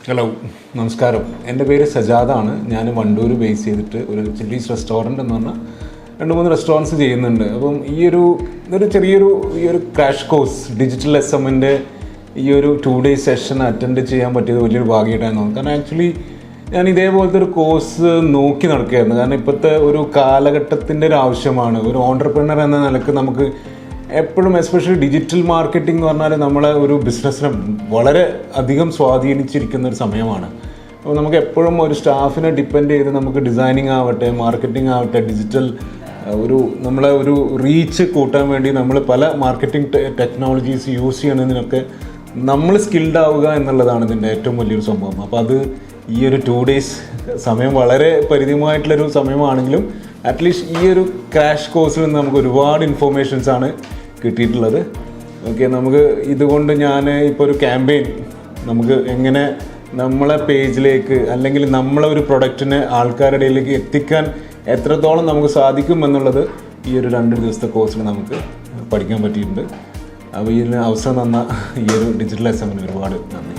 Hello, നമസ്കാരം. എൻ്റെ പേര് സജാദാണ്. ഞാൻ വണ്ടൂർ ബേസ് ചെയ്തിട്ട് ഒരു ചില്ലീസ് റെസ്റ്റോറൻറ്റ് എന്ന് പറഞ്ഞാൽ 2-3 റെസ്റ്റോറൻറ്റ്സ് ചെയ്യുന്നുണ്ട്. അപ്പം ഇതൊരു ചെറിയൊരു ക്രാഷ് കോഴ്സ് DigitalSMൻ്റെ ഈ ഒരു 2 days സെഷൻ അറ്റൻഡ് ചെയ്യാൻ പറ്റിയത് വലിയൊരു ഭാഗ്യമായിട്ടാണ് തോന്നുന്നത്. കാരണം ആക്ച്വലി ഞാൻ ഇതേപോലത്തെ ഒരു കോഴ്സ് നോക്കി നടക്കുകയായിരുന്നു. കാരണം ഇപ്പോഴത്തെ ഒരു കാലഘട്ടത്തിൻ്റെ ഒരു ആവശ്യമാണ്. ഒരു ഓൺട്രപ്രണർ എന്ന നിലക്ക് നമുക്ക് എപ്പോഴും, എസ്പെഷ്യലി ഡിജിറ്റൽ മാർക്കറ്റിംഗ് എന്ന് പറഞ്ഞാൽ നമ്മളെ ഒരു ബിസിനസ്സിനെ വളരെ അധികം സ്വാധീനിച്ചിരിക്കുന്ന ഒരു സമയമാണ്. അപ്പോൾ നമുക്ക് എപ്പോഴും ഒരു സ്റ്റാഫിനെ ഡിപ്പെൻഡ് ചെയ്ത് നമുക്ക് ഡിസൈനിങ് ആവട്ടെ, മാർക്കറ്റിംഗ് ആവട്ടെ, ഡിജിറ്റൽ നമ്മളെ ഒരു റീച്ച് കൂട്ടാൻ വേണ്ടി നമ്മൾ പല മാർക്കറ്റിംഗ് ടെക്നോളജീസ് യൂസ് ചെയ്യണതിനൊക്കെ നമ്മൾ സ്കിൽഡ് ആവുക എന്നുള്ളതാണ് ഇതിൻ്റെ ഏറ്റവും വലിയൊരു സംഭവം. അപ്പോൾ അത് ഈ ഒരു 2 days സമയം വളരെ പരിമിതമായിട്ടുള്ളൊരു സമയമാണെങ്കിലും അറ്റ്ലീസ്റ്റ് ഈ ഒരു ക്രാഷ് കോഴ്സിൽ നിന്ന് നമുക്ക് ഒരുപാട് ഇൻഫോർമേഷൻസാണ് കിട്ടിയിട്ടുള്ളത്. ഓക്കെ, നമുക്ക് ഇതുകൊണ്ട് ഞാൻ ഇപ്പോൾ ഒരു ക്യാമ്പയിൻ നമുക്ക് എങ്ങനെ നമ്മളെ പേജിലേക്ക് അല്ലെങ്കിൽ നമ്മളെ ഒരു പ്രൊഡക്റ്റിനെ ആൾക്കാരുടെ ഇടയിലേക്ക് എത്തിക്കാൻ എത്രത്തോളം നമുക്ക് സാധിക്കും എന്നുള്ളത് ഈ ഒരു 2 ദിവസത്തെ കോഴ്സിൽ നമുക്ക് പഠിക്കാൻ പറ്റിയിട്ടുണ്ട്. അപ്പോൾ ഈ ഒരു അവസരം തന്ന ഈ ഒരു DigitalSMന് ഒരുപാട് നന്ദി.